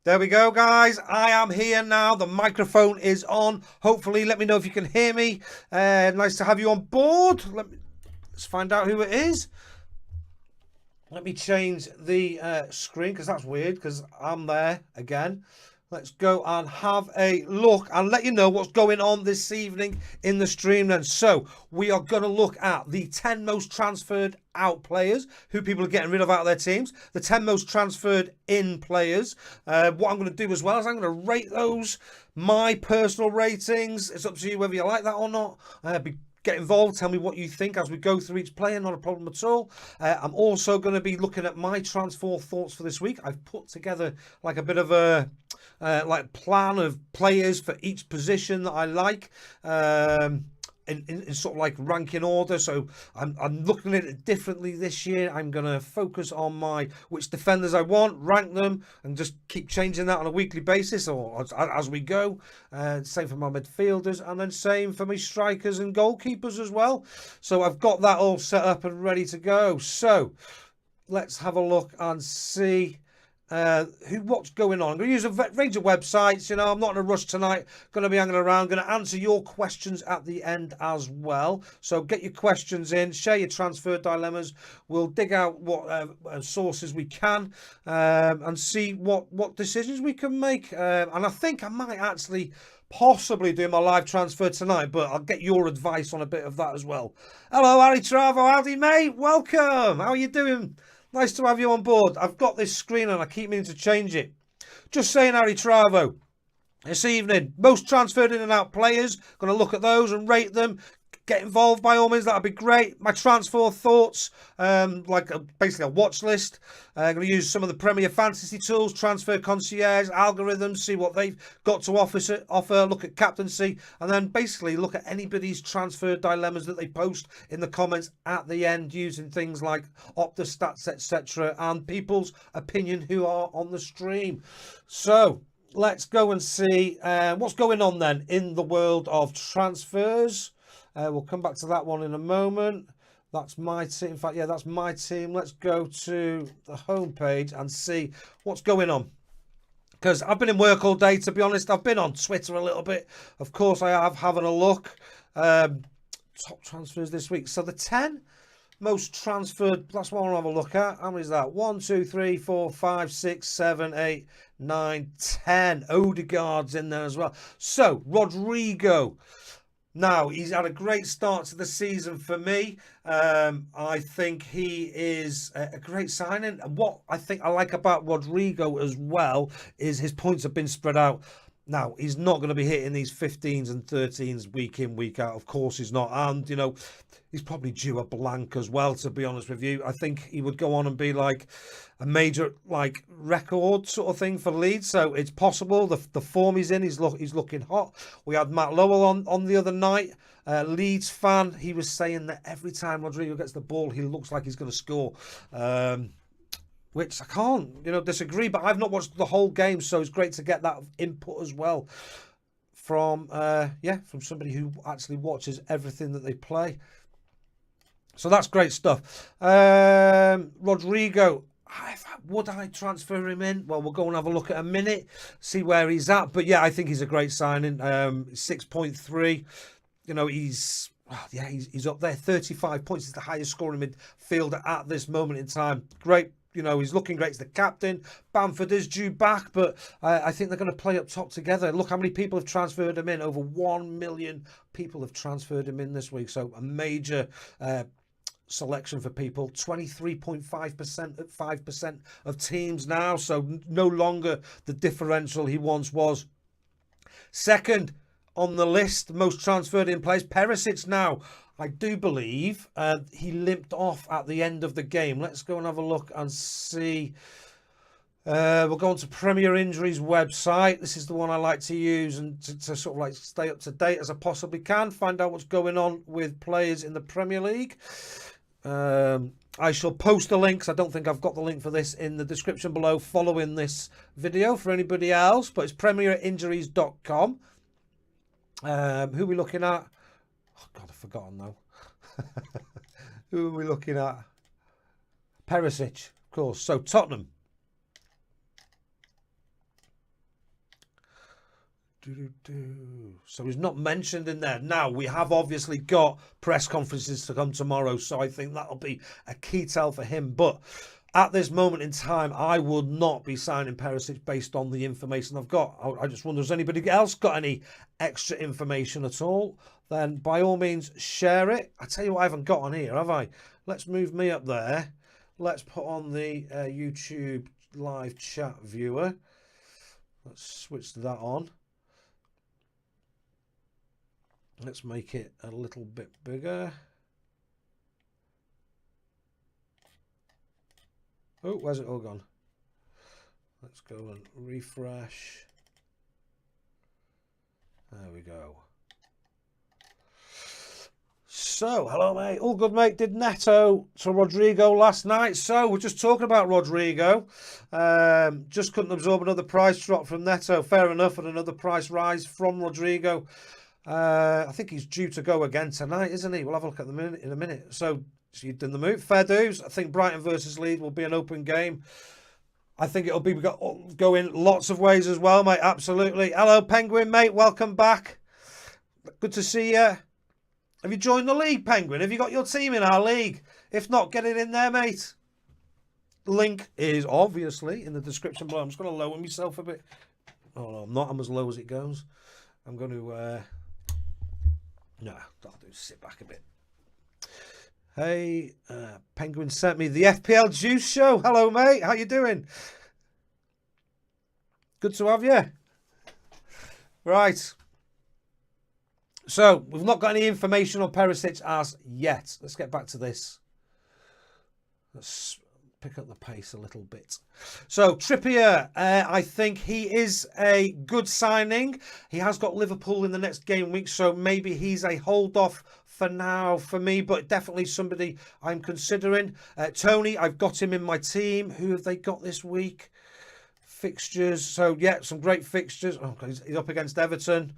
There we go, guys. I am here now. The microphone is on. Hopefully, let me know if you can hear me. Nice to have you on board. Let's find out who it is. Let me change the screen because that's weird because I'm there again. Let's go and have a look and let you know what's going on this evening in the stream then. So we are going to look at the 10 most transferred out players, who people are getting rid of out of their teams, the 10 most transferred in players. What I'm going to do as well is I'm going to rate those, my personal ratings. It's up to you whether you like that or not. Get involved, tell me what you think as we go through each player, not a problem at all. I'm also going to be looking at my transfer thoughts for this week. I've put together like a bit of a plan of players for each position that I like. In sort of like ranking order, so I'm looking at it differently this year. I'm going to focus on which defenders I want, rank them, and just keep changing that on a weekly basis or as we go. Same for my midfielders, and then same for my strikers and goalkeepers as well. So I've got that all set up and ready to go. So let's have a look and see what's going on. I'm going to use a range of websites. You know, I'm not in a rush tonight. Going to be hanging around. Going to answer your questions at the end as well. So get your questions in. Share your transfer dilemmas. We'll dig out what sources we can and see what decisions we can make. And I think I might actually possibly do my live transfer tonight, but I'll get your advice on a bit of that as well. Hello, Harry Travo. Howdy, mate. Welcome. How are you doing? Nice to have you on board. I've got this screen and I keep meaning to change it. Just saying, Harry Travo, this evening, most transferred in and out players. Going to look at those and rate them. Get involved by all means, that'd be great. My transfer thoughts, basically a watch list. I'm going to use some of the Premier Fantasy tools, transfer concierge, algorithms, see what they've got to offer, look at captaincy, and then basically look at anybody's transfer dilemmas that they post in the comments at the end using things like Opta stats, etc., and people's opinion who are on the stream. So let's go and see what's going on then in the world of transfers. We'll come back to that one in a moment. That's my team. In fact, yeah, that's my team. Let's go to the home page and see what's going on. Because I've been in work all day, to be honest. I've been on Twitter a little bit. Of course, I have having a look. Top transfers this week. So the 10 most transferred, that's what I want to have a look at. How many is that? 1, 2, 3, 4, 5, 6, 7, 8, 9, 10. Odegaard's in there as well. So, Rodrigo. Now, he's had a great start to the season for me. I think he is a great signing. And what I think I like about Rodrigo as well is his points have been spread out. Now, he's not going to be hitting these 15s and 13s week in, week out. Of course he's not. And, you know, he's probably due a blank as well, to be honest with you. I think he would go on and be like a major, like, record sort of thing for Leeds. So it's possible. The form he's in, he's looking hot. We had Matt Lowell on the other night. Leeds fan. He was saying that every time Rodrigo gets the ball, he looks like he's going to score. Which I can't, disagree. But I've not watched the whole game, so it's great to get that input as well from somebody who actually watches everything that they play. So that's great stuff. Rodrigo, would I transfer him in? Well, we'll go and have a look at a minute, see where he's at. But yeah, I think he's a great signing. 6.3. He's up there. 35 points is the highest scoring midfielder at this moment in time. Great. He's looking great as the captain. Bamford is due back, but I think they're going to play up top together. Look how many people have transferred him in. Over 1 million people have transferred him in this week. So a major selection for people. 23.5% at 5% of teams now. So no longer the differential he once was. Second on the list, most transferred in players, Perisic now. I do believe he limped off at the end of the game. Let's go and have a look and see. We'll go on to Premier Injuries website. This is the one I like to use and to sort of like stay up to date as I possibly can. Find out what's going on with players in the Premier League. I shall post the links. I don't think I've got the link for this in the description below following this video for anybody else. But it's premierinjuries.com. Who are we looking at? Oh, God, I've forgotten now. Who are we looking at? Perisic, of course. So, Tottenham. So he's not mentioned in there. Now, we have obviously got press conferences to come tomorrow, so I think that'll be a key tell for him. But at this moment in time, I would not be signing Perisic based on the information I've got. I just wonder, has anybody else got any extra information at all? Then by all means, share it. I tell you what, I haven't got on here, have I? Let's move me up there. Let's put on the YouTube live chat viewer. Let's switch that on. Let's make it a little bit bigger. Oh, where's it all gone? Let's go and refresh. There we go. So, hello, mate. All good, mate. Did Neto to Rodrigo last night. So, we're just talking about Rodrigo. Just couldn't absorb another price drop from Neto. Fair enough, and another price rise from Rodrigo. I think he's due to go again tonight, isn't he? We'll have a look at the in a minute. So you've done the move. Fair dues. I think Brighton versus Leeds will be an open game. I think it'll be go in lots of ways as well, mate. Absolutely. Hello, Penguin, mate. Welcome back. Good to see you. Have you joined the league, Penguin? Have you got your team in our league? If not, get it in there, mate. The link is obviously in the description below. I'm just going to lower myself a bit. Oh, no, I'm not. I'm as low as it goes. I'm going to... No, that'll do. Sit back a bit. Hey, Penguin sent me the FPL Juice Show. Hello, mate. How you doing? Good to have you. Right. So, we've not got any information on Perisic as yet. Let's get back to this. Let's pick up the pace a little bit. So, Trippier, I think he is a good signing. He has got Liverpool in the next game week, so maybe he's a hold-off for now for me, but definitely somebody I'm considering. Tony, I've got him in my team. Who have they got this week? Fixtures. So, yeah, some great fixtures. Oh, he's up against Everton,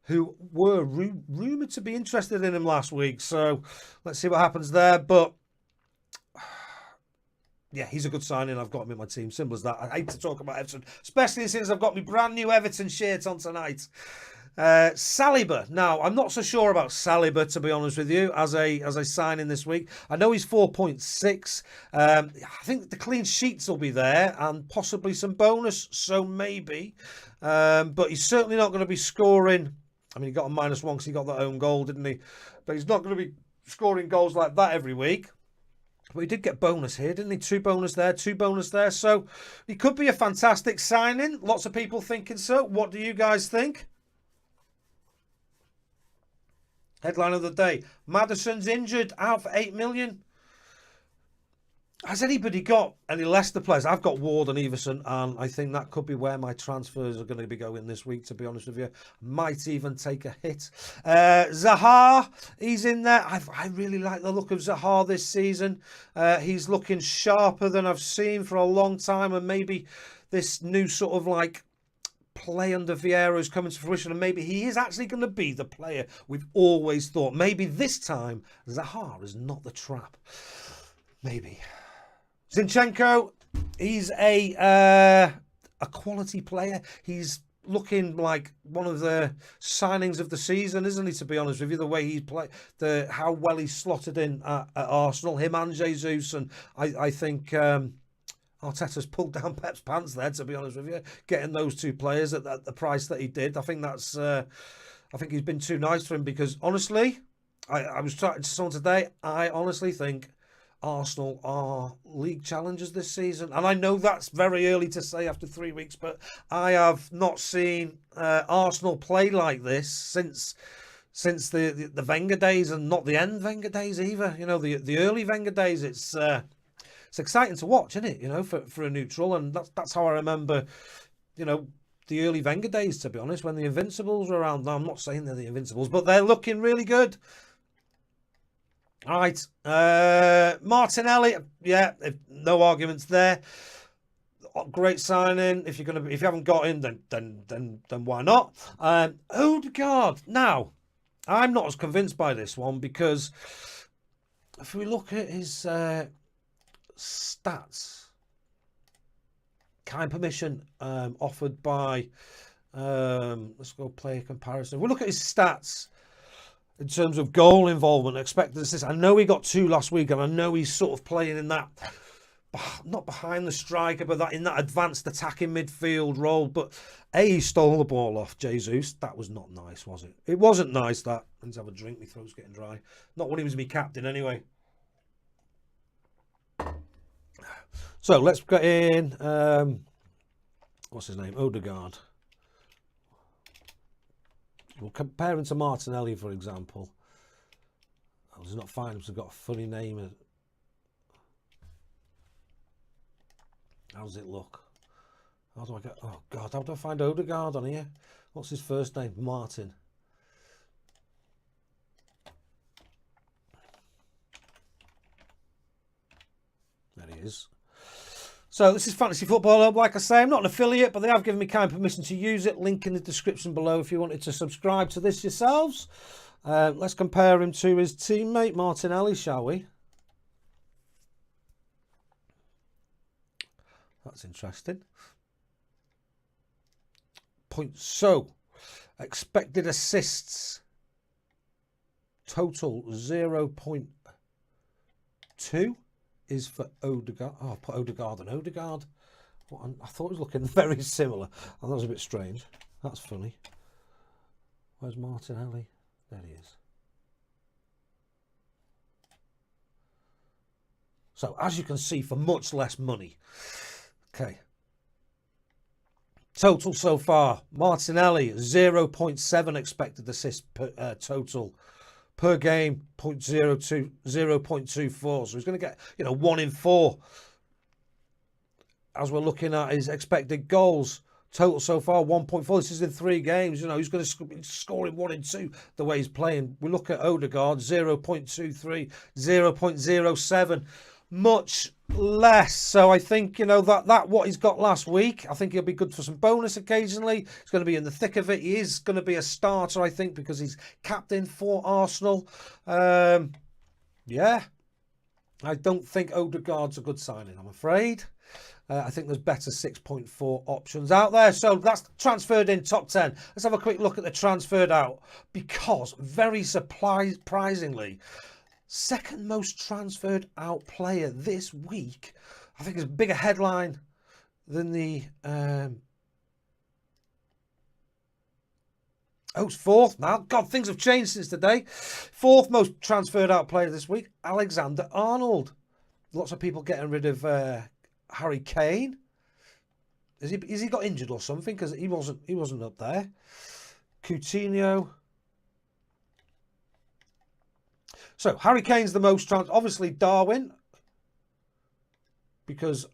who were rumoured to be interested in him last week. So let's see what happens there. But yeah, he's a good signing. I've got him in my team. Simple as that. I hate to talk about Everton, especially since I've got my brand new Everton shirt on tonight. Saliba. Now, I'm not so sure about Saliba, to be honest with you, as a signing this week. I know he's 4.6. I think the clean sheets will be there and possibly some bonus, so maybe. But he's certainly not going to be scoring. I mean, he got a -1 because he got that own goal, didn't he? But he's not going to be scoring goals like that every week. But he did get bonus here, didn't he? 2 bonus there, 2 bonus there. So he could be a fantastic signing. Lots of people thinking so. What do you guys think? Headline of the day. Maddison's injured, out for 8 million. Has anybody got any Leicester players? I've got Ward and Everson, and I think that could be where my transfers are going to be going this week, to be honest with you. Might even take a hit. Zaha, he's in there. I really like the look of Zaha this season. He's looking sharper than I've seen for a long time, and maybe this new sort of like play under Vieira is coming to fruition, and maybe he is actually going to be the player we've always thought. Maybe this time Zaha is not the trap. Maybe. Zinchenko, he's a quality player. He's looking like one of the signings of the season, isn't he, to be honest with you? The way he's played, how well he's slotted in at Arsenal, him and Jesus. And I think Arteta's pulled down Pep's pants there, to be honest with you, getting those 2 players at the price that he did. I think that's, I think he's been too nice for him, because honestly, I was talking to someone today, I honestly think Arsenal are league challengers this season. And I know that's very early to say after 3 weeks, but I have not seen Arsenal play like this since the Wenger days, and not the end Wenger days either. You know, the early Wenger days. It's exciting to watch, isn't it? You know, for a neutral, and that's how I remember, you know, the early Wenger days, to be honest, when the Invincibles were around. Now, I'm not saying they're the Invincibles, but they're looking really good. All right, Martinelli, yeah, no arguments there. Great signing. If you haven't got him, then why not? Odegaard. Now, I'm not as convinced by this one, because if we look at his stats, kind permission offered by Let's go player comparison. We'll look at his stats in terms of goal involvement, expected assists. I know he got 2 last week, and I know he's sort of playing in that, not behind the striker, but that in that advanced attacking midfield role. But he stole the ball off Jesus. That was not nice, was it? It wasn't nice, that. I need to have a drink. My throat's getting dry. Not when he was me captain, anyway. So let's get in. What's his name? Odegaard. We'll compare him to Martinelli, for example. Oh, he's not fine because he's got a funny name. How does it look? How do I get... Oh, God, how do I find Odegaard on here? What's his first name? Martin. There he is. So this is Fantasy Football Hub. Like I say, I'm not an affiliate, but they have given me kind permission to use it. Link in the description below if you wanted to subscribe to this yourselves. Let's compare him to his teammate Martinelli, shall we? That's interesting. Points. So, expected assists. Total 0.2. Is for Odegaard. Oh, I'll put Odegaard and Odegaard. I thought it was looking very similar. Oh, that was a bit strange. That's funny. Where's Martinelli? There he is. So, as you can see, for much less money. Okay. Total so far. Martinelli, 0.7 expected assist per, total. Per game, 0.24. So he's going to get, 1 in 4. As we're looking at his expected goals, total so far 1.4. This is in 3 games. He's going to be scoring 1 in 2 the way he's playing. We look at Odegaard, 0.23, 0.07. Much less. So I think, that what he's got last week, I think he'll be good for some bonus occasionally. He's going to be in the thick of it. He is going to be a starter, I think, because he's captain for Arsenal. Yeah. I don't think Odegaard's a good signing, I'm afraid. I think there's better 6.4 options out there. So that's transferred in top 10. Let's have a quick look at the transferred out. Because, very surprisingly, second most transferred out player this week. I think it's a bigger headline than the... it's 4th now. God, things have changed since today. 4th most transferred out player this week, Alexander-Arnold. Lots of people getting rid of Harry Kane. Is he got injured or something? Because he wasn't up there. Coutinho. So, Harry Kane's the most obviously Darwin, because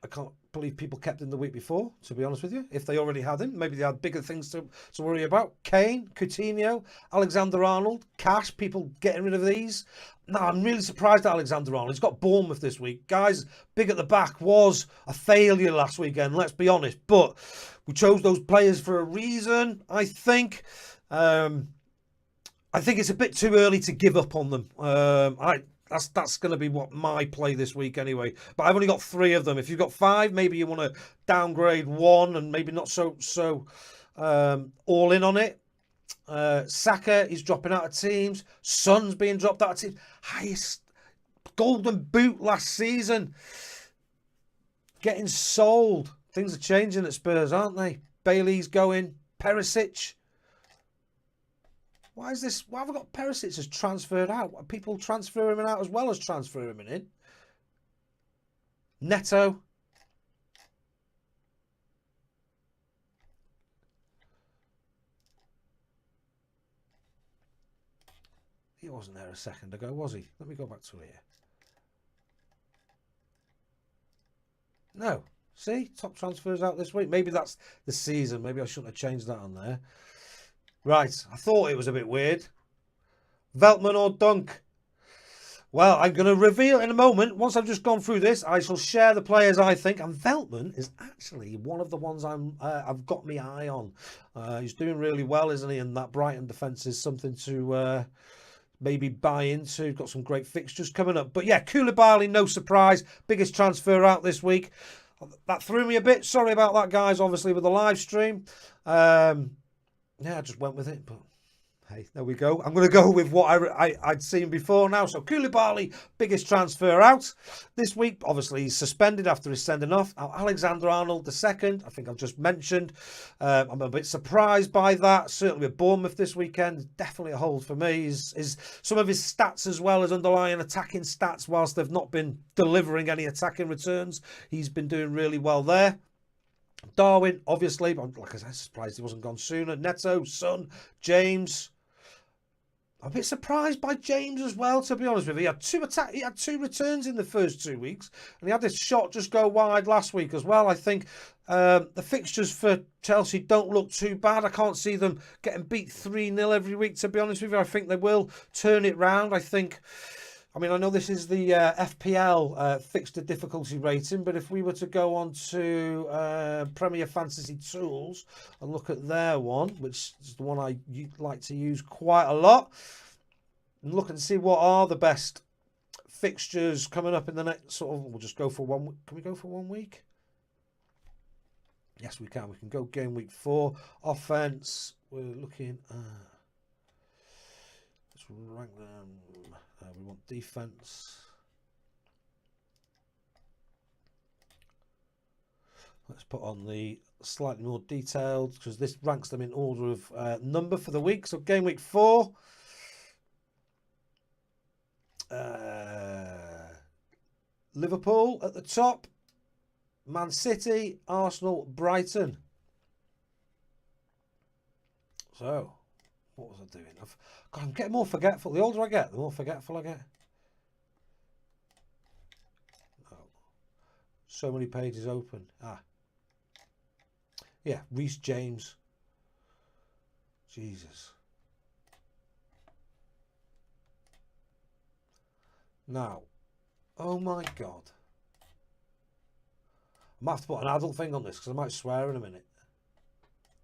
I can't believe people kept him the week before, to be honest with you. If they already had him, maybe they had bigger things to worry about. Kane, Coutinho, Alexander-Arnold, Cash, people getting rid of these. No, I'm really surprised at Alexander-Arnold. He's got Bournemouth this week. Guys, big at the back was a failure last weekend, let's be honest. But we chose those players for a reason, I think. I think it's a bit too early to give up on them. That's going to be what my play this week anyway. But I've only got 3 of them. If you've got 5, maybe you want to downgrade 1 and maybe not so all in on it. Saka is dropping out of teams. Son's being dropped out of teams. Highest golden boot last season. Getting sold. Things are changing at Spurs, aren't they? Bailey's going. Perisic. Why have I got Perisic as transferred out? Are people transfer him out as well as transfer him in? Neto. He wasn't there a second ago, was he? Let me go back to here. No. See? Top transfers out this week. Maybe that's the season. Maybe I shouldn't have changed that on there. Right, I thought it was a bit weird. Veltman or Dunk? Well, I'm going to reveal in a moment. Once I've just gone through this, I shall share the players I think. And Veltman is actually one of the ones I've got my eye on. He's doing really well, isn't he? And that Brighton defence is something to maybe buy into. Got some great fixtures coming up. But yeah, Koulibaly, no surprise. Biggest transfer out this week. That threw me a bit. Sorry about that, guys, obviously, with the live stream. Yeah, I just went with it, but hey, there we go. I'm going to go with what I'd seen before now. So Koulibaly, biggest transfer out this week. Obviously, he's suspended after his sending off. Alexander-Arnold, the second, I think I've just mentioned. I'm a bit surprised by that. Certainly with Bournemouth this weekend, definitely a hold for me. Is some of his stats as well as underlying attacking stats, whilst they've not been delivering any attacking returns, he's been doing really well there. Darwin, obviously, but like I said, I'm surprised he wasn't gone sooner. Neto, Son, James. I'm a bit surprised by James as well, to be honest with you. He had two returns in the first 2 weeks, and he had this shot just go wide last week as well. I think the fixtures for Chelsea don't look too bad. I can't see them getting beat 3-0 every week, to be honest with you. I think they will turn it round. I know this is the FPL fixture difficulty rating, but if we were to go on to Premier Fantasy Tools and look at their one, which is the one I like to use quite a lot, and look and see what are the best fixtures coming up in the next we'll just go for one. Can we go for 1 week? Yes, we can. We can go game week 4. Offense, we're looking at... Let's rank them. We want defense. Let's put on the slightly more detailed, because this ranks them in order of number for the week. So game week 4. Liverpool at the top. Man City, Arsenal, Brighton. So, what was I doing? God, I'm getting more forgetful. The older I get, the more forgetful I get. Oh. So many pages open. Yeah, Reece James. Jesus. Now, oh my God. I might have to put an adult thing on this because I might swear in a minute.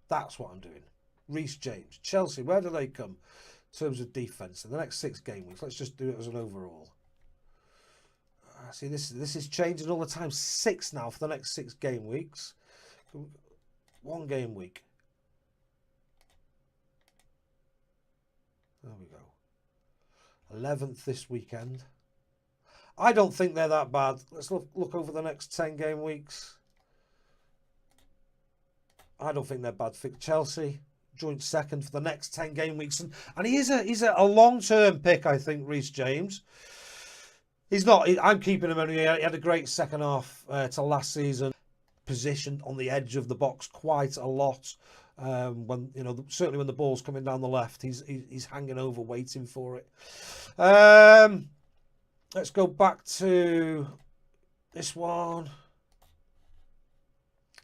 That's what I'm doing. Reece James. Chelsea, where do they come in terms of defence in the next 6 game weeks? Let's just do it as an overall. See, this is changing all the time. 6 now for the next 6 game weeks. 1 game week. There we go. 11th this weekend. I don't think they're that bad. Let's look over the next 10 game weeks. I don't think they're bad. Chelsea, joint second for the next 10 game weeks. And he's a long-term pick, I think, Reece James. He's not. I'm keeping him anyway. He had a great second half to last season. Positioned on the edge of the box quite a lot. When certainly when the ball's coming down the left, he's hanging over, waiting for it. Let's go back to this one.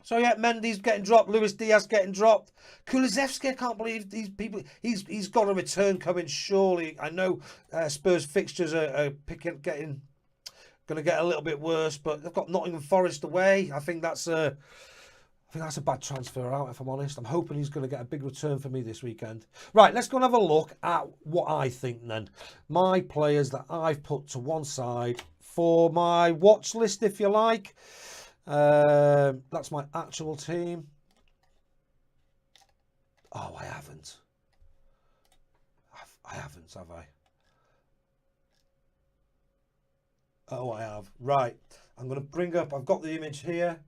So yeah, Mendy's getting dropped. Luis Diaz getting dropped. Kulusevski, I can't believe these people. He's got a return coming surely. I know Spurs fixtures are going to get a little bit worse, but they've got Nottingham Forest away. I think that's a bad transfer out, if I'm honest. I'm hoping he's going to get a big return for me this weekend. Right, let's go and have a look at what I think then. My players that I've put to one side for my watch list, if you like. That's my actual team. Oh, I haven't. I haven't, have I? Oh, I have. Right. I'm going to bring up... I've got the image here.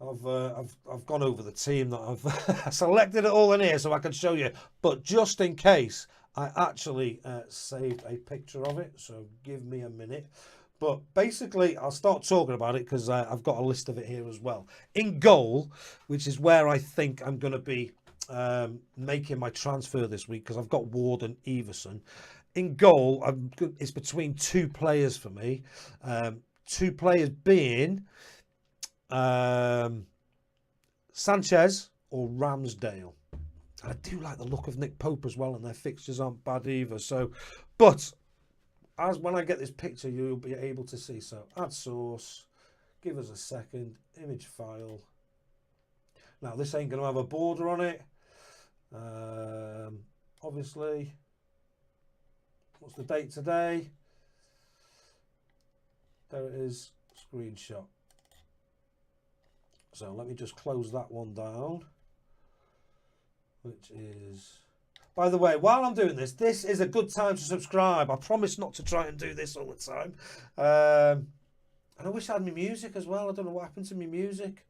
I've gone over the team that I've selected it all in here so I can show you. But just in case, I actually saved a picture of it. So give me a minute. But basically, I'll start talking about it because I've got a list of it here as well. In goal, which is where I think I'm going to be making my transfer this week because I've got Ward and Everson. In goal, it's between 2 players for me. 2 players being Sanchez or Ramsdale. I do like the look of Nick Pope as well, and their fixtures aren't bad either. So, but as when I get this picture, you'll be able to see. So, add source. Give us a second. Image file. Now, this ain't going to have a border on it. Obviously. What's the date today? There it is. Screenshot. So let me just close that one down. Which is... By the way, while I'm doing this, this is a good time to subscribe. I promise not to try and do this all the time. And I wish I had my music as well. I don't know what happened to my music.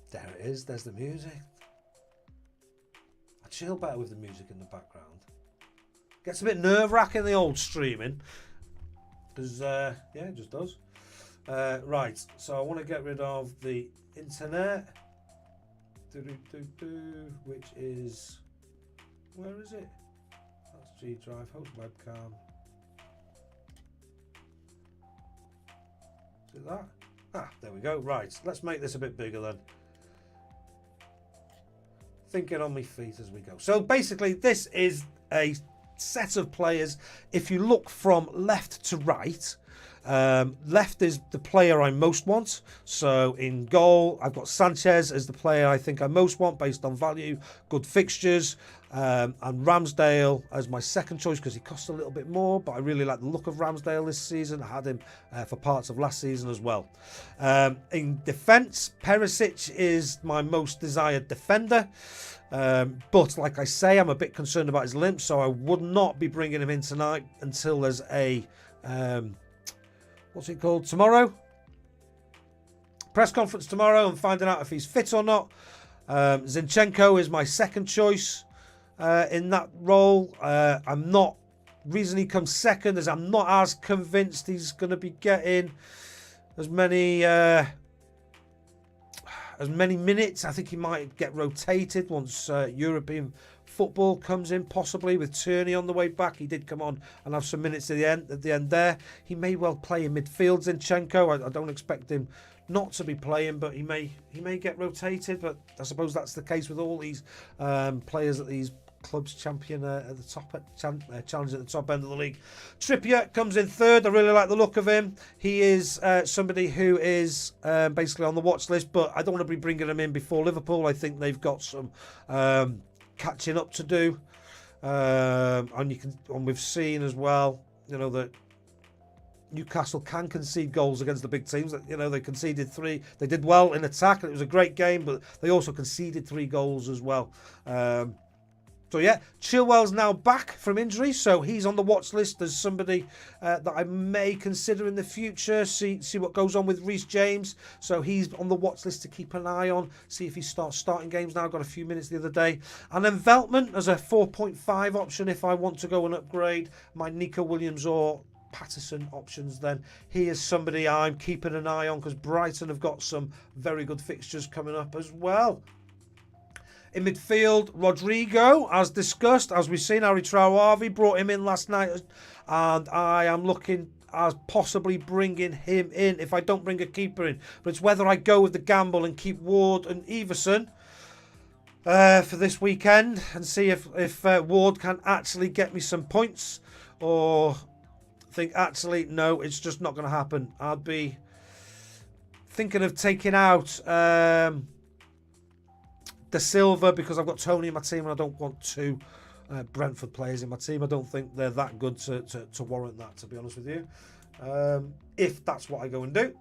There it is. There's the music. I chill better with the music in the background. Gets a bit nerve-wracking, the old streaming. Because, yeah, it just does. Right, so I want to get rid of the internet. Which is... Where is it? That's G Drive, host webcam. Is it that? Ah, there we go. Right, let's make this a bit bigger then. Thinking on my feet as we go. So basically, this is a set of players. If you look from left to right, left is the player I most want. So in goal, I've got Sanchez as the player I think I most want based on value, good fixtures, and Ramsdale as my second choice because he costs a little bit more, but I really like the look of Ramsdale this season. I had him for parts of last season as well. In defence, Perisic is my most desired defender. But like I say, I'm a bit concerned about his limp, so I would not be bringing him in tonight until there's a what's it called, tomorrow? Press conference tomorrow and finding out if he's fit or not. Zinchenko is my second choice in that role. I'm not, reason he comes second is I'm not as convinced he's going to be getting as many minutes. I think he might get rotated once European football comes in, possibly with Tierney on the way back. He did come on and have some minutes at the end there. He may well play in midfield, Zinchenko. I don't expect him not to be playing, but he may get rotated. But I suppose that's the case with all these players at these clubs champion at the top challenge at the top end of the league. Trippier comes in third. I really like the look of him. He is somebody who is basically on the watch list, but I don't want to be bringing him in before Liverpool. I think they've got some catching up to do, and we've seen as well, you know, that Newcastle can concede goals against the big teams. You know, they conceded 3. They did well in attack, and it was a great game, but they also conceded 3 goals as well. So yeah, Chilwell's now back from injury, so he's on the watch list as somebody that I may consider in the future. See what goes on with Reece James. So he's on the watch list to keep an eye on. See if he starts starting games now. Got a few minutes the other day. And then Veltman as a 4.5 option if I want to go and upgrade my Nico Williams or Patterson options. Then he is somebody I'm keeping an eye on because Brighton have got some very good fixtures coming up as well. In midfield, Rodrigo, as discussed, as we've seen, Harry Traoré brought him in last night, and I am looking at possibly bringing him in if I don't bring a keeper in. But it's whether I go with the gamble and keep Ward and Everson for this weekend and see if Ward can actually get me some points, or think actually no, it's just not going to happen. I'd be thinking of taking out De Silva because I've got Tony in my team and I don't want 2 Brentford players in my team. I don't think they're that good to warrant that, to be honest with you. If that's what I go and do.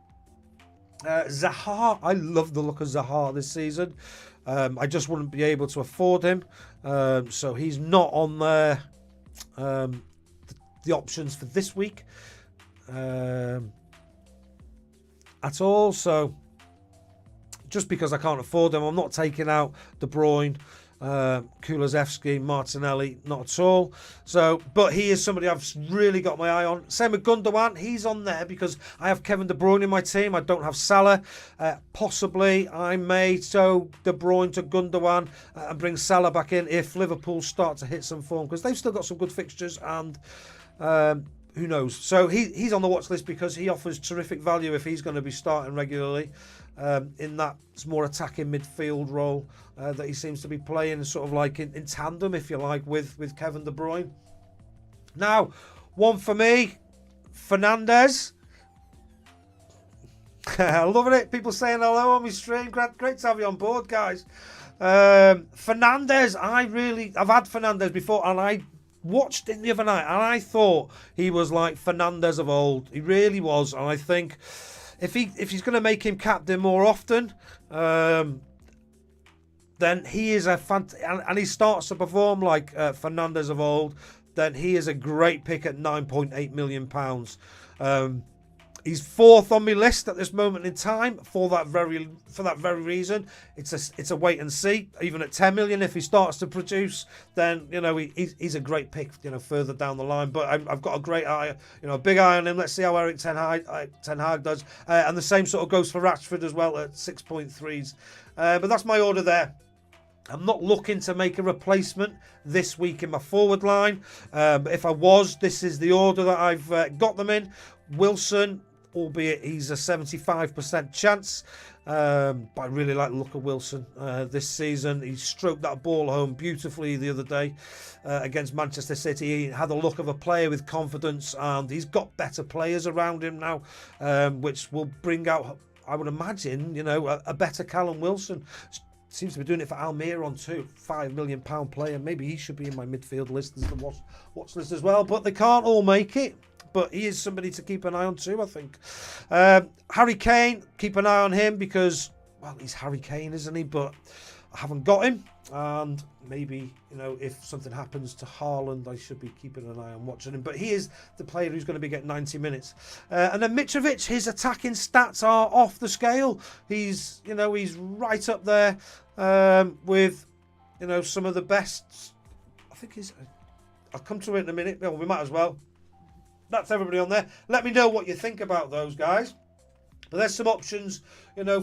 Zaha, I love the look of Zaha this season. I just wouldn't be able to afford him. So he's not on there, the options for this week at all. So just because I can't afford them, I'm not taking out De Bruyne, Kulusevski, Martinelli, not at all. So, but he is somebody I've really got my eye on. Same with Gundogan. He's on there because I have Kevin De Bruyne in my team. I don't have Salah. Possibly I may show De Bruyne to Gundogan and bring Salah back in if Liverpool start to hit some form because they've still got some good fixtures and who knows. So he's on the watch list because he offers terrific value if he's going to be starting regularly. In that more attacking midfield role that he seems to be playing, sort of like in tandem, if you like, with Kevin De Bruyne. Now, one for me, Fernandes. Loving it. People saying hello on my stream. Great to have you on board, guys. Fernandes, I've had Fernandes before, and I watched him the other night, and I thought he was like Fernandez of old. He really was, and I think if he's going to make him captain more often, then he is and he starts to perform like Fernandez of old, then he is a great pick at £9.8 million. He's fourth on my list at this moment in time for that very reason. It's a wait and see. Even at 10 million, if he starts to produce, then he's a great pick. Further down the line. But I've got a great eye, a big eye on him. Let's see how Eric Ten Hag does. And the same sort of goes for Rashford as well at 6.3s. But that's my order there. I'm not looking to make a replacement this week in my forward line. But if I was, this is the order that I've got them in. Wilson, albeit he's a 75% chance. But I really like the look of Wilson this season. He stroked that ball home beautifully the other day against Manchester City. He had a look of a player with confidence, and he's got better players around him now, which will bring out, I would imagine, a better Callum Wilson. Seems to be doing it for Almiron too. £5 million player. Maybe he should be in my midfield list as the watch list as well. But they can't all make it. But he is somebody to keep an eye on too, I think. Harry Kane, keep an eye on him because, well, he's Harry Kane, isn't he? But I haven't got him. And maybe, if something happens to Haaland, I should be keeping an eye on watching him. But he is the player who's going to be getting 90 minutes. And then Mitrovic, his attacking stats are off the scale. He's right up there with, some of the best. I think I'll come to it in a minute. Well, we might as well. That's everybody on there. Let me know what you think about those guys. But there's some options,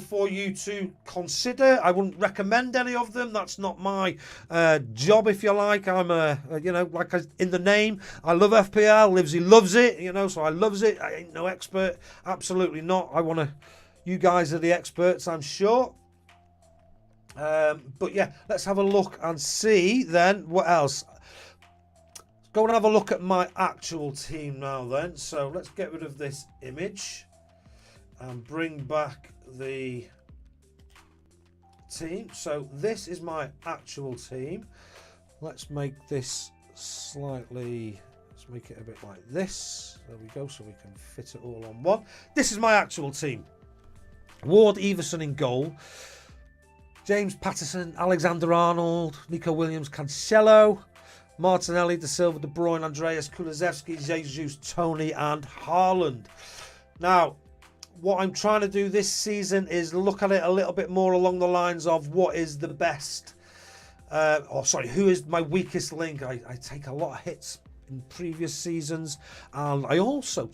for you to consider. I wouldn't recommend any of them. That's not my job, if you like. I'm in the name, I love FPL. Livesey loves it, so I loves it. I ain't no expert. Absolutely not. You guys are the experts, I'm sure. But yeah, let's have a look and see then what else. Go and have a look at my actual team now then. So let's get rid of this image and bring back the team. So this is my actual team. Let's make this let's make it a bit like this. There we go, so we can fit it all on one. This is my actual team. Ward Everson in goal. James Patterson, Alexander-Arnold, Nico Williams, Cancelo, Martinelli, De Silva, De Bruyne, Andreas, Kulusevski, Jesus, Tony and Haaland. Now, what I'm trying to do this season is look at it a little bit more along the lines of what is the best, who is my weakest link. I take a lot of hits in previous seasons, and I also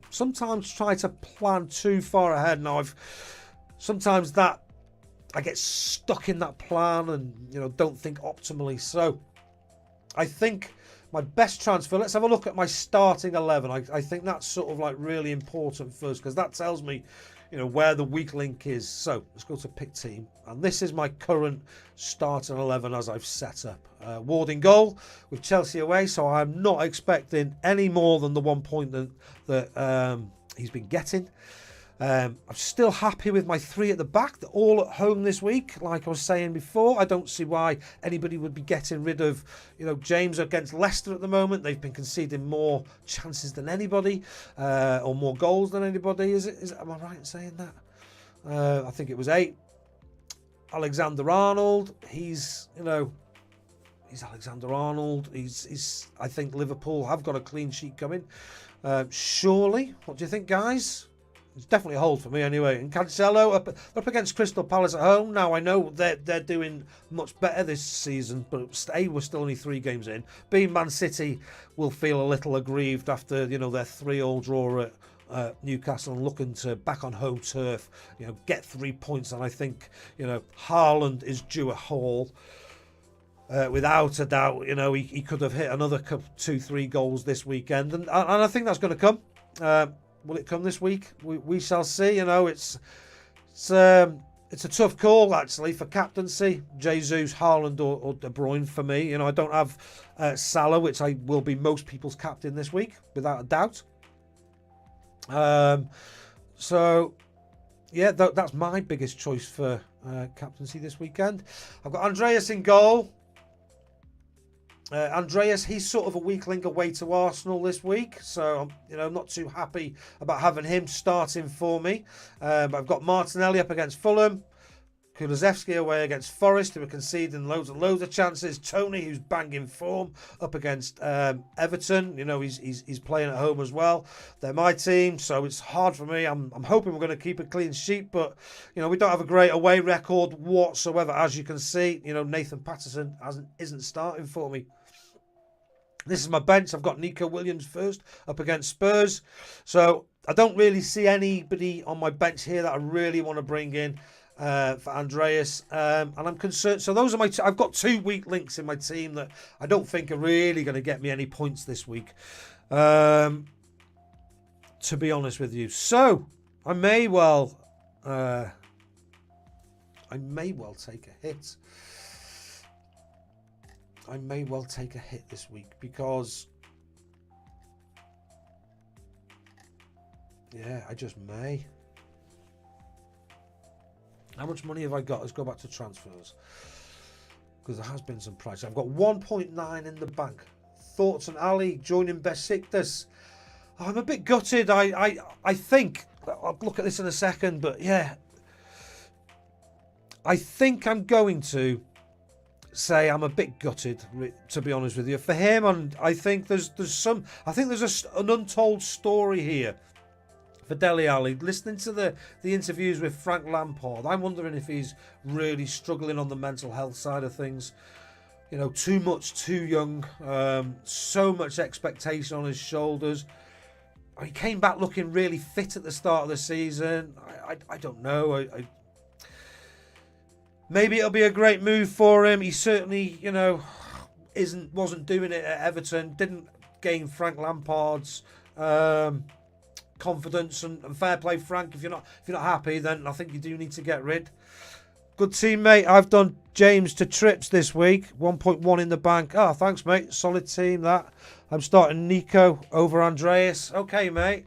sometimes try to plan too far ahead. Now, sometimes that I get stuck in that plan and don't think optimally. So I think my best transfer, let's have a look at my starting 11. I think that's sort of like really important first because that tells me, where the weak link is. So let's go to pick team. And this is my current starting 11 as I've set up. Ward in goal with Chelsea away. So I'm not expecting any more than the 1 point that he's been getting. I'm still happy with my three at the back. They're all at home this week. Like I was saying before, I don't see why anybody would be getting rid of, James against Leicester at the moment. They've been conceding more chances than anybody, or more goals than anybody. Am I right in saying that? I think it was 8. Alexander-Arnold. He's Alexander-Arnold. I think Liverpool have got a clean sheet coming. Surely. What do you think, guys? It's definitely a hold for me anyway. And Cancelo up against Crystal Palace at home. Now I know they're doing much better this season, but we're still only 3 games in. Being Man City will feel a little aggrieved after their 3-3 draw at Newcastle and looking to back on home turf, get 3 points. And I think Haaland is due a haul. Without a doubt, he could have hit another 2-3 goals this weekend, and I think that's going to come. Will it come this week? We shall see. It's a tough call actually for captaincy. Jesus, Haaland or De Bruyne for me. I don't have Salah, which I will be most people's captain this week without a doubt. So yeah, that's my biggest choice for captaincy this weekend. I've got Andreas in goal. Andreas, he's sort of a weak link away to Arsenal this week, so I'm not too happy about having him starting for me. But I've got Martinelli up against Fulham, Kulusevski away against Forest, who are conceding loads and loads of chances. Tony, who's banging form, up against Everton. He's playing at home as well. They're my team, so it's hard for me. I'm hoping we're going to keep a clean sheet, but we don't have a great away record whatsoever. As you can see, Nathan Patterson isn't starting for me. This is my bench. I've got Nico Williams first up against Spurs. So I don't really see anybody on my bench here that I really want to bring in for Andreas. And I'm concerned. So those are I've got 2 weak links in my team that I don't think are really going to get me any points this week. To be honest with you. So I may well take a hit. I may well take a hit this week because, yeah, I just may. How much money have I got? Let's go back to transfers because there has been some price. I've got 1.9 in the bank. Thoughts on Ali joining Besiktas? I'm a bit gutted. I think I'll look at this in a second, but yeah, I think I'm going to say I'm a bit gutted, to be honest with you, for him. And I think there's an untold story here for Dele Alli. Listening to the interviews with Frank Lampard, I'm wondering if he's really struggling on the mental health side of things. Too much, too young, so much expectation on his shoulders. He came back looking really fit at the start of the season. I don't know. Maybe it'll be a great move for him. He certainly, wasn't doing it at Everton. Didn't gain Frank Lampard's confidence, and fair play, Frank. If you're not happy, then I think you do need to get rid. Good teammate. I've done James to trips this week. 1.1 in the bank. Oh, thanks, mate. Solid team that. I'm starting Nico over Andreas. Okay, mate.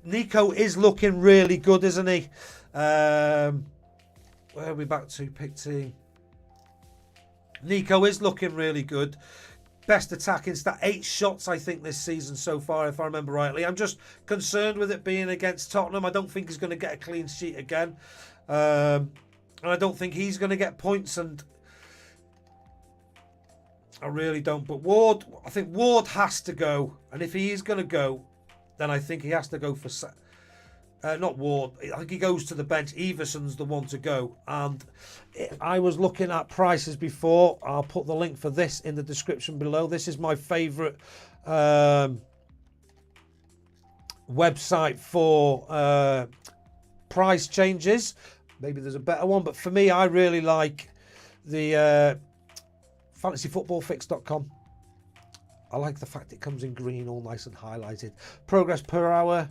Nico is looking really good, isn't he? Where are we back to? Pick team. Nico is looking really good. Best attacking stat, 8 shots, I think, this season so far, if I remember rightly. I'm just concerned with it being against Tottenham. I don't think he's going to get a clean sheet again. And I don't think he's going to get points. And I really don't. But I think Ward has to go. And if he is going to go, then I think he has to go for... not Ward. I think he goes to the bench. Everson's the one to go. And I was looking at prices before. I'll put the link for this in the description below. This is my favourite website for price changes. Maybe there's a better one. But for me, I really like the fantasyfootballfix.com. I like the fact it comes in green, all nice and highlighted. Progress per hour.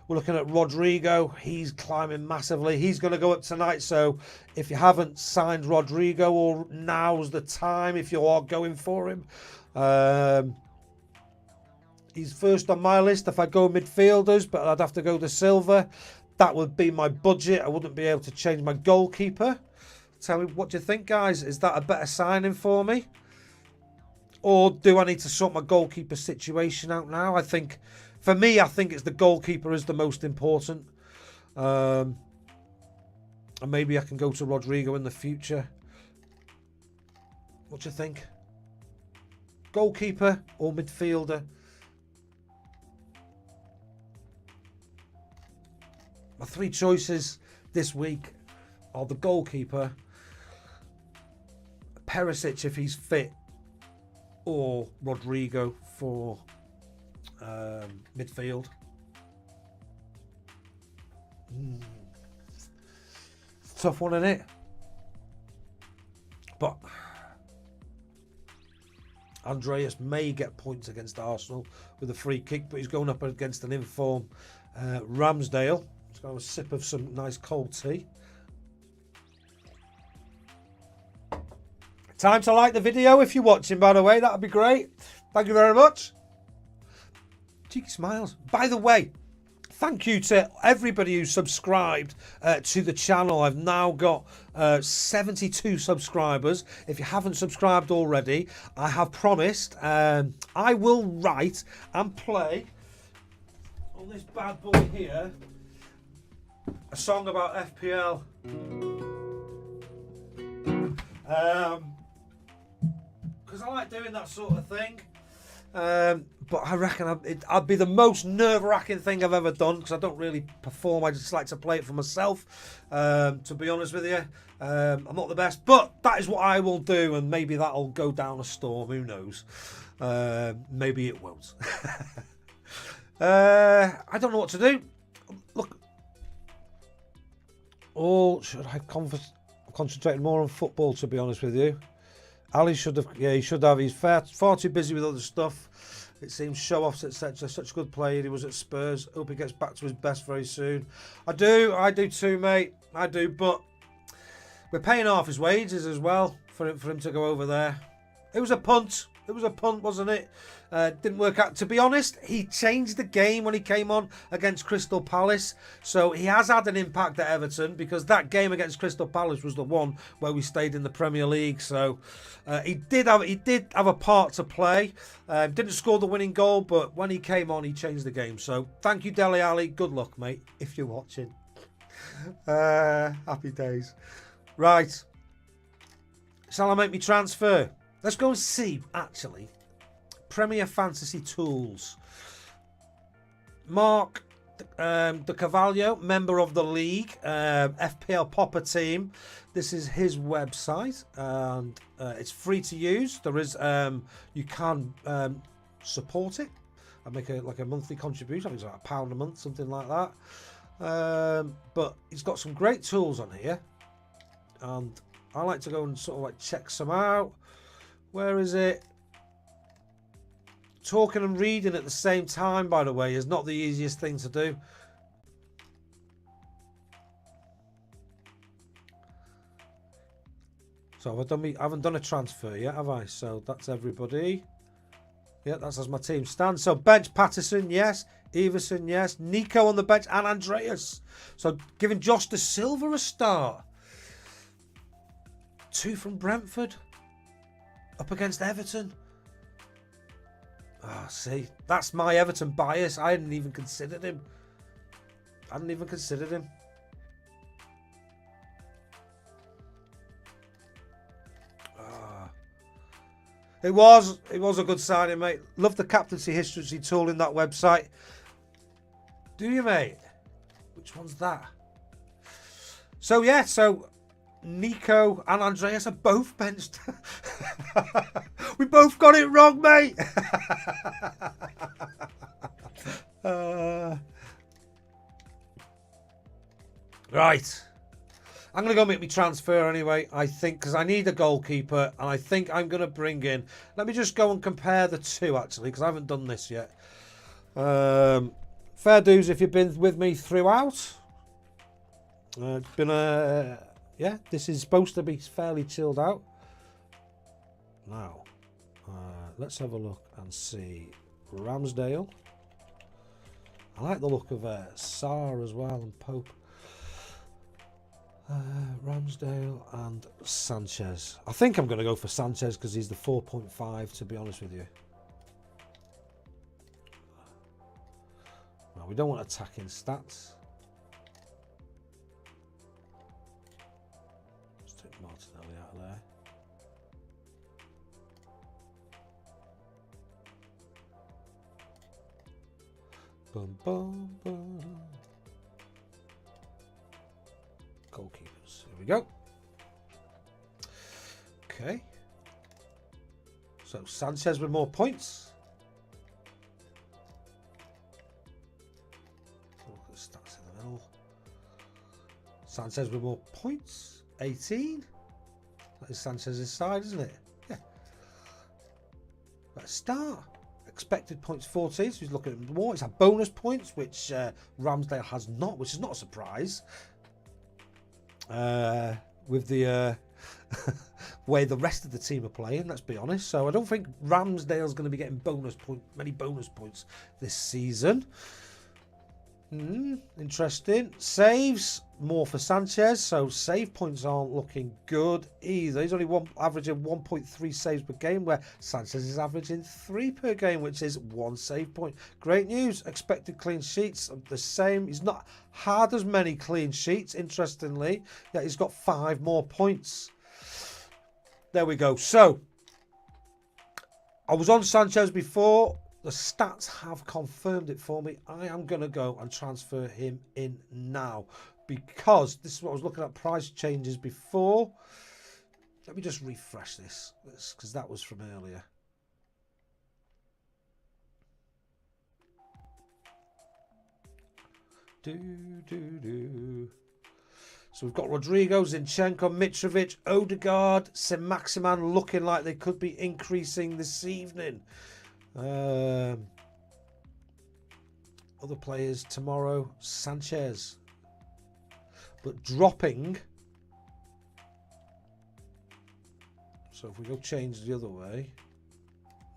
We're looking at Rodrigo. He's climbing massively. He's going to go up tonight. So if you haven't signed Rodrigo, or now's the time if you are going for him. He's first on my list if I go midfielders, but I'd have to go to Silva. That would be my budget. I wouldn't be able to change my goalkeeper. Tell me, what do you think, guys? Is that a better signing for me? Or do I need to sort my goalkeeper situation out now? For me, I think it's the goalkeeper is the most important. And maybe I can go to Rodrigo in the future. What do you think? Goalkeeper or midfielder? My 3 choices this week are the goalkeeper, Perisic if he's fit, or Rodrigo for midfield. Tough one, isn't it? But Andreas may get points against Arsenal with a free kick, but he's going up against an informed Ramsdale. Let's go have a sip of some nice cold tea. Time to like the video if you're watching, by the way. That would be great. Thank you very much. Cheeky smiles. By the way, thank you to everybody who subscribed to the channel. I've now got 72 subscribers. If you haven't subscribed already, I have promised I will write and play on this bad boy here a song about FPL. Because I like doing that sort of thing. But I reckon I'd be the most nerve-wracking thing I've ever done, because I don't really perform. I just like to play it for myself, to be honest with you. I'm not the best, but that is what I will do, and maybe that'll go down a storm. Who knows? Maybe it won't. I don't know what to do. Look. Or should I concentrate more on football, to be honest with you? Ali should have, yeah, he should have. He's far too busy with other stuff. It seems show-offs, etc. Such a good player. He was at Spurs. Hope he gets back to his best very soon. I do too, mate. I do, but we're paying half his wages as well for him to go over there. It was a punt. It was a punt, wasn't it? Didn't work out. To be honest, he changed the game when he came on against Crystal Palace. So he has had an impact at Everton, because that game against Crystal Palace was the one where we stayed in the Premier League. So he did have a part to play. Didn't score the winning goal, but when he came on, he changed the game. So thank you, Dele Alli. Good luck, mate, if you're watching. Happy days. Right. Shall I make me transfer? Let's go and see, actually, Premier Fantasy Tools. Mark De Cavallo, member of the league, FPL Popper team. This is his website, and it's free to use. There is, you can support it and make a monthly contribution. I think it's like £1 a month, something like that. But he's got some great tools on here, and I like to go and sort of like check some out. Where is it? Talking and reading at the same time, by the way, is not the easiest thing to do. So I haven't done a transfer yet, have I? So that's everybody. Yeah, that's as my team stands. So bench, Patterson, yes. Everson, yes. Nico on the bench, and Andreas. So giving Josh De Silva a start. 2 from Brentford. Up against Everton. Ah, see, that's my Everton bias. I hadn't even considered him. It was a good signing, mate. Love the captaincy history tool in that website. Do you, mate? Which one's that? So yeah, Nico and Andreas are both benched. We both got it wrong, mate. Right. I'm going to go make me transfer anyway, I think, because I need a goalkeeper, and I think I'm going to bring in... Let me just go and compare the two, actually, because I haven't done this yet. Fair dues if you've been with me throughout. It's been a... Yeah, this is supposed to be fairly chilled out. Now, let's have a look and see Ramsdale. I like the look of Sarr as well, and Pope. Ramsdale and Sanchez. I think I'm going to go for Sanchez because he's the 4.5, to be honest with you. Now, we don't want attacking stats. Martinelli out of there. Boom, boom, boom. Goalkeepers. Here we go. Okay. So Sanchez with more points. Look at the stats in the middle. Sanchez with more points. 18. That is Sanchez's side, isn't it? Yeah. Let's start. Expected points 14, so he's looking at more. It's had bonus points, which Ramsdale has not, which is not a surprise. With the way the rest of the team are playing, let's be honest. So I don't think Ramsdale's going to be getting many bonus points this season. Interesting. Saves, more for Sanchez, so save points aren't looking good either. He's only averaging 1.3 saves per game, where Sanchez is averaging 3 per game, which is 1 save point. Great news. Expected clean sheets are the same. He's not had as many clean sheets, interestingly. Yeah, he's got 5 more points. There we go. So, I was on Sanchez before. The stats have confirmed it for me. I am going to go and transfer him in now, because this is what I was looking at, price changes before. Let me just refresh this, because that was from earlier. So we've got Rodrigo, Zinchenko, Mitrovic, Odegaard, Saint-Maximin looking like they could be increasing this evening. Other players tomorrow, Sanchez. But dropping. So if we go change the other way.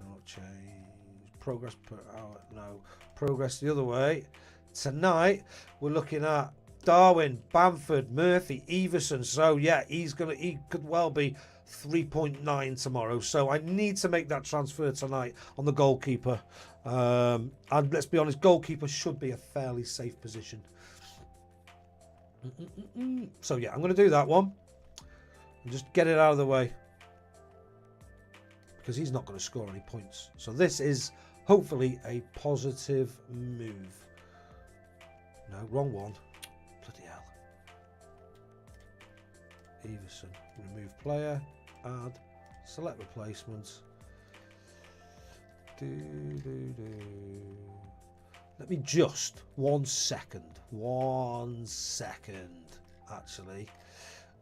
No change. Progress per hour. No. Progress the other way. Tonight, we're looking at Darwin, Bamford, Murphy, Everson. So yeah, he could well be 3.9 tomorrow. So I need to make that transfer tonight on the goalkeeper. And let's be honest, goalkeeper should be a fairly safe position. So yeah, I'm going to do that one. And just get it out of the way, because he's not going to score any points. So this is hopefully a positive move. No, wrong one. Bloody hell. Everson, remove player, add, select replacements. Let me just 1 second. 1 second, actually.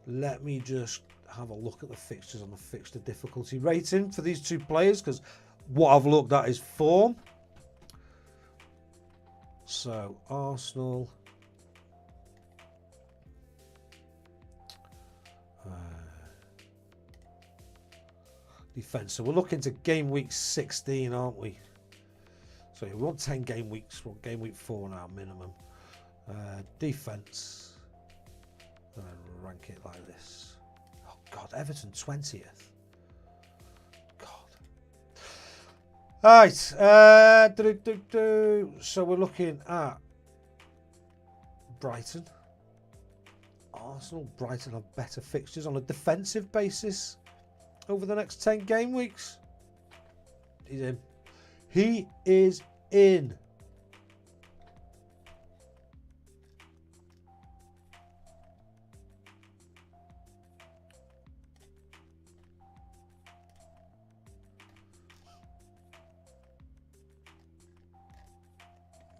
Let me just have a look at the fixtures on the fixture difficulty rating for these 2 players, because what I've looked at is form. So, Arsenal. Defence. So we're looking to game week 16, aren't we? So we want 10 game weeks. We want game week 4 now, minimum. Defence. And rank it like this. Oh, God. Everton 20th. God. Right. So we're looking at Brighton. Arsenal, Brighton have better fixtures on a defensive basis over the next 10 game weeks. He's in. He is in.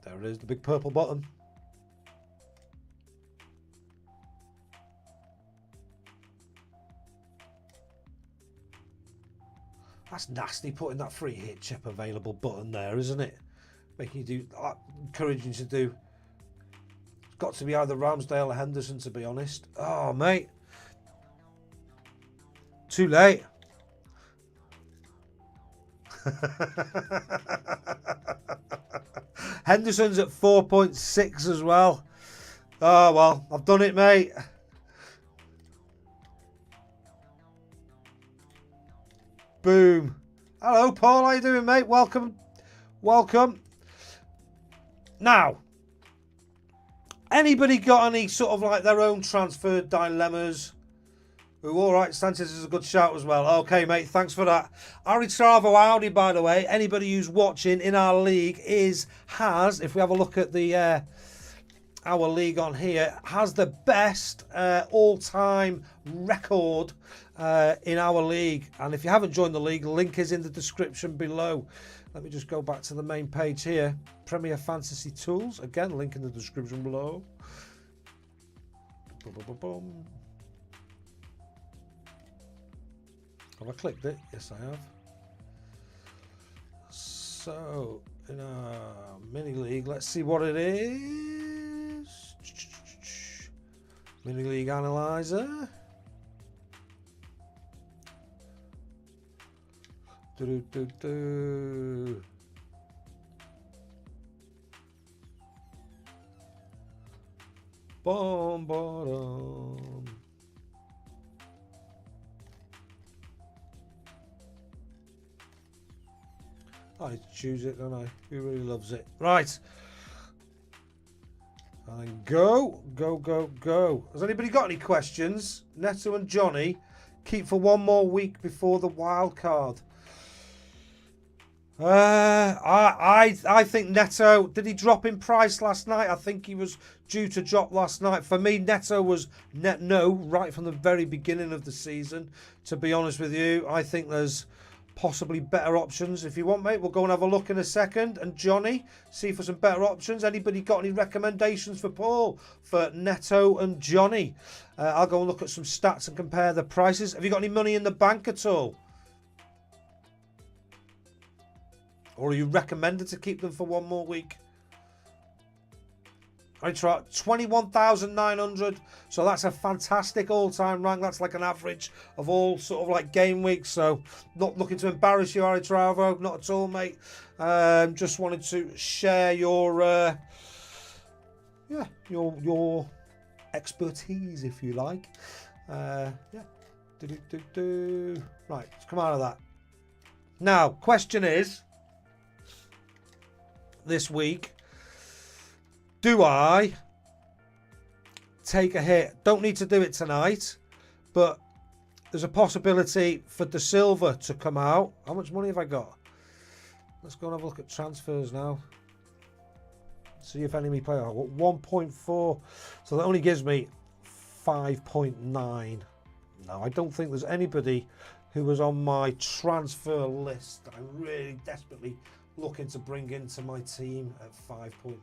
There it is, the big purple button. That's nasty, putting that free hit chip available button there, isn't it? Making you do, encouraging you to do. It's got to be either Ramsdale or Henderson, to be honest. Oh, mate. Too late. Henderson's at 4.6 as well. Oh, well, I've done it, mate. Boom. Hello, Paul. How you doing, mate? Welcome. Welcome. Now, anybody got any sort of like their own transfer dilemmas? Ooh, all right, Sanchez is a good shout as well. Okay, mate, thanks for that. Ari Travo Audi, by the way, anybody who's watching in our league has, if we have a look at the our league on here, has the best all-time record in our league. And if you haven't joined the league, link is in the description below. Let me just go back to the main page here. Premier Fantasy Tools, again, link in the description below. Boom, boom, boom, boom. Have I clicked it? Yes, I have. So, in our mini league, let's see what it is. Mini league analyzer. bum, ba-dum. I choose it, don't I? Who really loves it? Right. And go, go, go, go. Has anybody got any questions? Neto and Johnny, keep for one more week before the wild card. I think Neto, did he drop in price last night? I think he was due to drop last night. For me, Neto was no right from the very beginning of the season. To be honest with you, I think there's possibly better options. If you want, mate, we'll go and have a look in a second. And Johnny, see for some better options. Anybody got any recommendations for Paul for Neto and Johnny? I'll go and look at some stats and compare the prices. Have you got any money in the bank at all? Or are you recommended to keep them for one more week? I try 21,900. So that's a fantastic all-time rank. That's like an average of all sort of like game weeks. So not looking to embarrass you, Ari Travo. Not at all, mate. Just wanted to share your your expertise, if you like. Yeah. Right, let's come out of that. Now, question is, this week, do I take a hit? Don't need to do it tonight, but there's a possibility for De Silva to come out. How much money have I got? Let's go and have a look at transfers now. See if enemy player. I've got 1.4, so that only gives me 5.9. No, I don't think there's anybody who was on my transfer list that I'm really desperately looking to bring into my team at 5.9.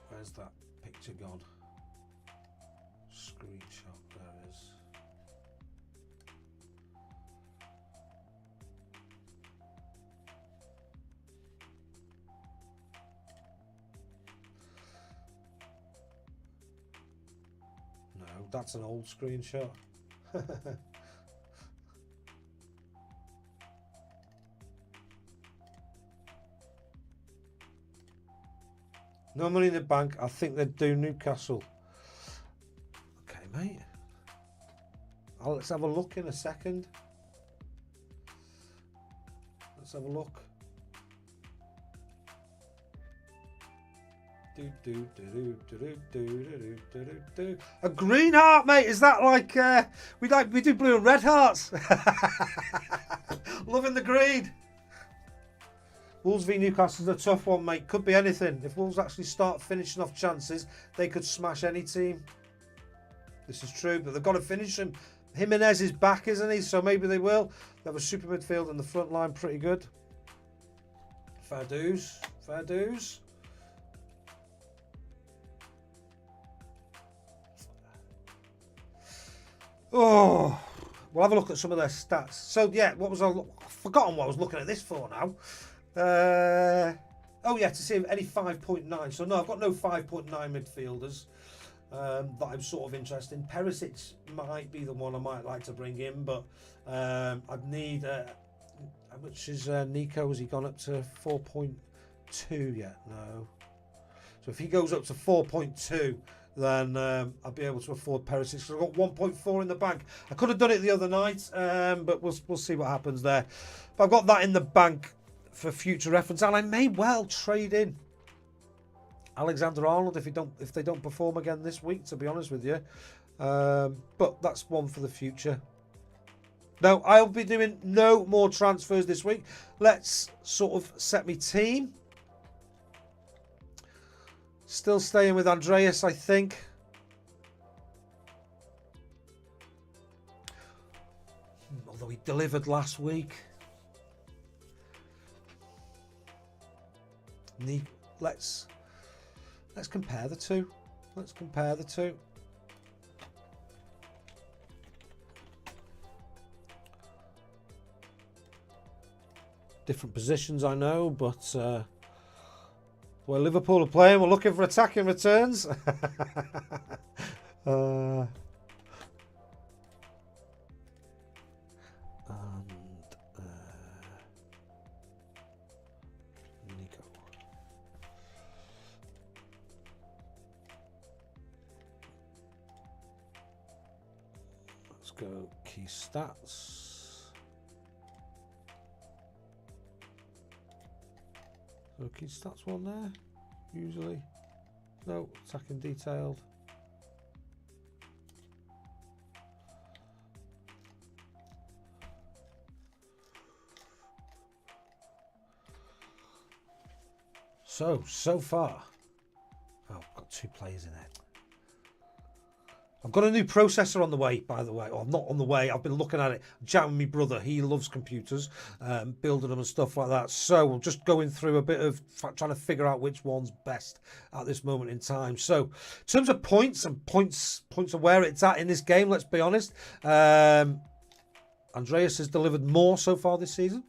Where's that picture gone? Screenshot, there it is. No, that's an old screenshot. No money in the bank. I think they'd do Newcastle. Okay, mate. Let's have a look in a second. Let's have a look. A green heart, mate. Is that like we do blue and red hearts? Loving the green. Wolves v Newcastle's a tough one, mate. Could be anything. If Wolves actually start finishing off chances, they could smash any team. This is true, but they've got to finish him. Jimenez is back, isn't he? So maybe they will. They have a super midfield and the front line pretty good. Fair dues. Fair dues. Oh, we'll have a look at some of their stats. So yeah, I've forgotten what I was looking at this for now. Oh yeah, to see any 5.9. So no, I've got no 5.9 midfielders that I'm sort of interested in. Perisic might be the one I might like to bring in, but I'd need how much is Nico? Has he gone up to 4.2 yet? No. So if he goes up to 4.2, then I'll be able to afford Perisic. So I've got 1.4 in the bank. I could have done it the other night, but we'll see what happens there. But I've got that in the bank for future reference, and I may well trade in Alexander-Arnold if they don't perform again this week, to be honest with you. But that's one for the future. No, I'll be doing no more transfers this week. Let's sort of set my team. Still staying with Andreas, I think. Although he delivered last week. Let's compare the two. Let's compare the two. Different positions, I know, but where Liverpool are playing, we're looking for attacking returns. go key stats. So key stats one there, usually. No, attacking detailed. So far, oh, I've got 2 players in it. I've got a new processor on the way, by the way. Or not on the way, I've been looking at it. I'm chatting with my brother, he loves computers, building them and stuff like that. So we're just going through a bit of trying to figure out which one's best at this moment in time. So in terms of points and points of where it's at in this game, let's be honest. Andreas has delivered more so far this season.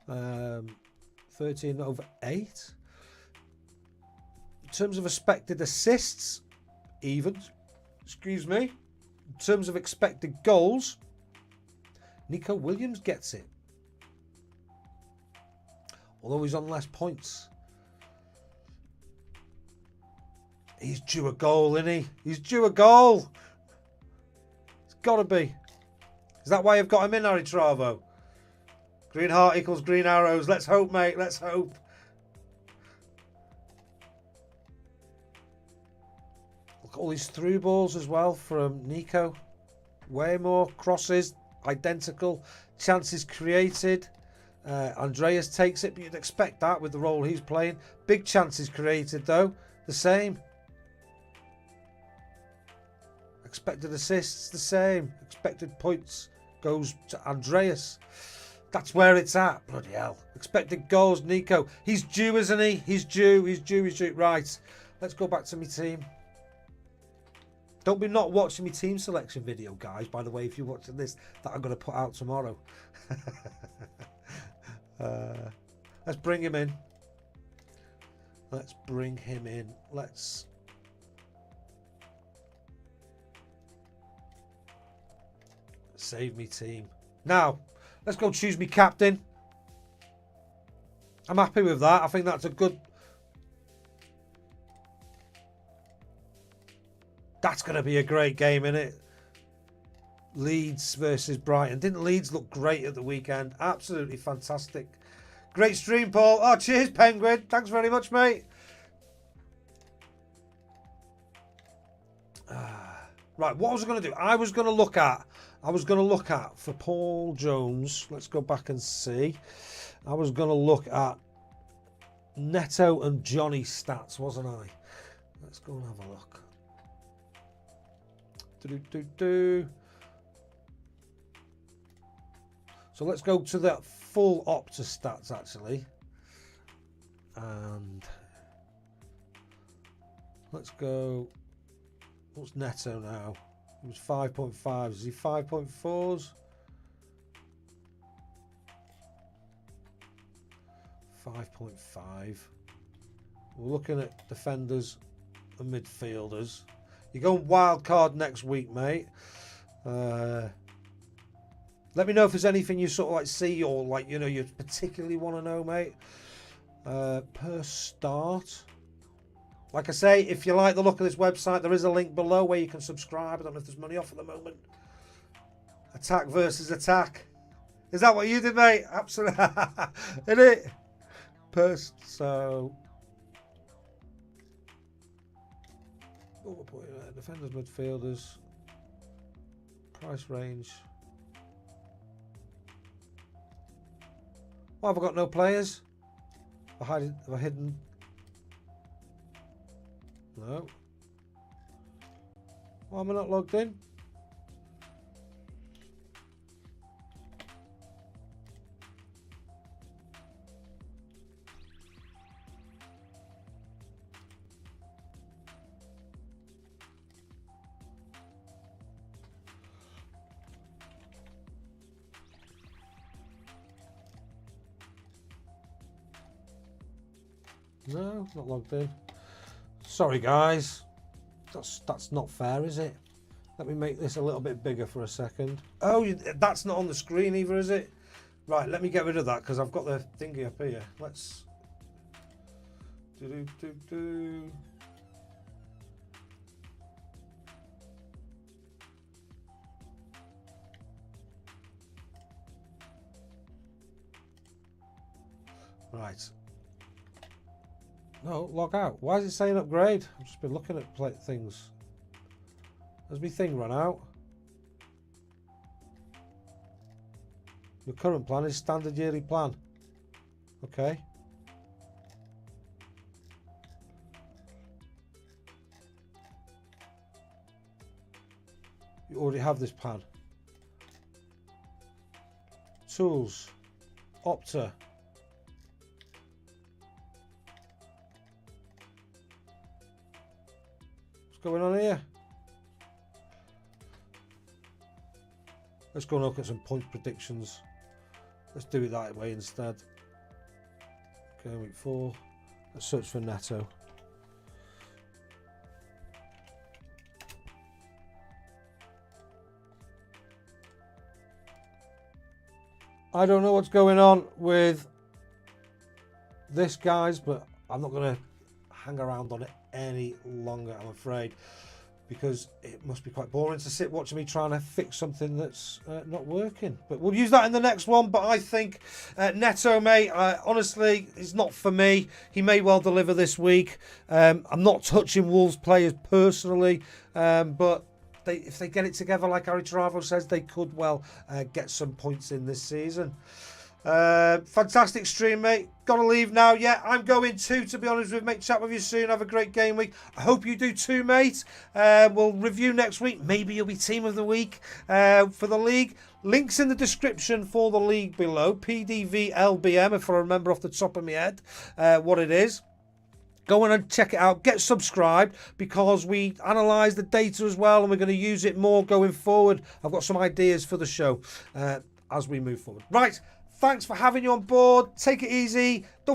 13 over 8. In terms of expected assists, even. Excuse me. In terms of expected goals, Nico Williams gets it. Although he's on less points. He's due a goal, isn't he? He's due a goal. It's got to be. Is that why you've got him in, Harry Travo? Green heart equals green arrows. Let's hope, mate. Let's hope. Look at all these through balls as well from Nico. Way more crosses. Identical. Chances created. Andreas takes it, but you'd expect that with the role he's playing. Big chances created, though. The same. Expected assists, the same. Expected points goes to Andreas. That's where it's at. Bloody hell. Expected goals, Nico. He's due, isn't he? He's due. Right. Let's go back to my team. Don't be not watching my team selection video, guys, by the way, if you're watching this, that I'm going to put out tomorrow. Let's bring him in. Let's save me team. Now, let's go choose me captain. I'm happy with that. I think that's a good... That's going to be a great game, isn't it? Leeds versus Brighton. Didn't Leeds look great at the weekend? Absolutely fantastic. Great stream, Paul. Oh, cheers, Penguin. Thanks very much, mate. Right, what was I going to do? I was going to look at for Paul Jones. Let's go back and see. I was going to look at Neto and Johnny's stats, wasn't I? Let's go and have a look. So let's go to the full Opta stats actually, and let's go. What's Neto now? He was 5.5. Is he 5.4s? 5.5. We're looking at defenders and midfielders. You're going wild card next week, mate. Let me know if there's anything you sort of like see or like, you know, you particularly want to know, mate. Per start. Like I say, if you like the look of this website, there is a link below where you can subscribe. I don't know if there's money off at the moment. Attack versus attack. Is that what you did, mate? Absolutely. Isn't it? So... what we're putting there, defenders, midfielders, price range. Why have I got no players? Have I hidden? No. Why am I not logged in? No, not logged in. Sorry guys, that's not fair, is it? Let me make this a little bit bigger for a second. Oh, that's not on the screen either, is it? Right, let me get rid of that because I've got the thingy up here. Let's Right. No, log out. Why is it saying upgrade? I've just been looking at things. Has my thing run out? Your current plan is standard yearly plan. Okay. You already have this plan. Tools. Opta. What's going on here? Let's go and look at some point predictions. Let's do it that way instead. Okay, week 4. Let's search for Neto. I don't know what's going on with this, guys, but I'm not going to hang around on it any longer, I'm afraid, because it must be quite boring to sit watching me trying to fix something that's not working. But we'll use that in the next one. But I think Neto, mate, honestly, it's not for me. He may well deliver this week. I'm not touching Wolves players personally, but if they get it together, like Harry Travo says, they could well get some points in this season. Fantastic stream, mate. Gotta leave now. Yeah, I'm going too, to be honest with you, mate. Chat with you soon. Have a great game week. I hope you do too, mate. We'll review next week. Maybe you'll be team of the week for the league. Links in the description for the league below. pdvlbm, if I remember off the top of my head what it is. Go on and check it out. Get subscribed, because we analyse the data as well, and we're going to use it more going forward. I've got some ideas for the show as we move forward. Right. Thanks for having you on board. Take it easy. Don't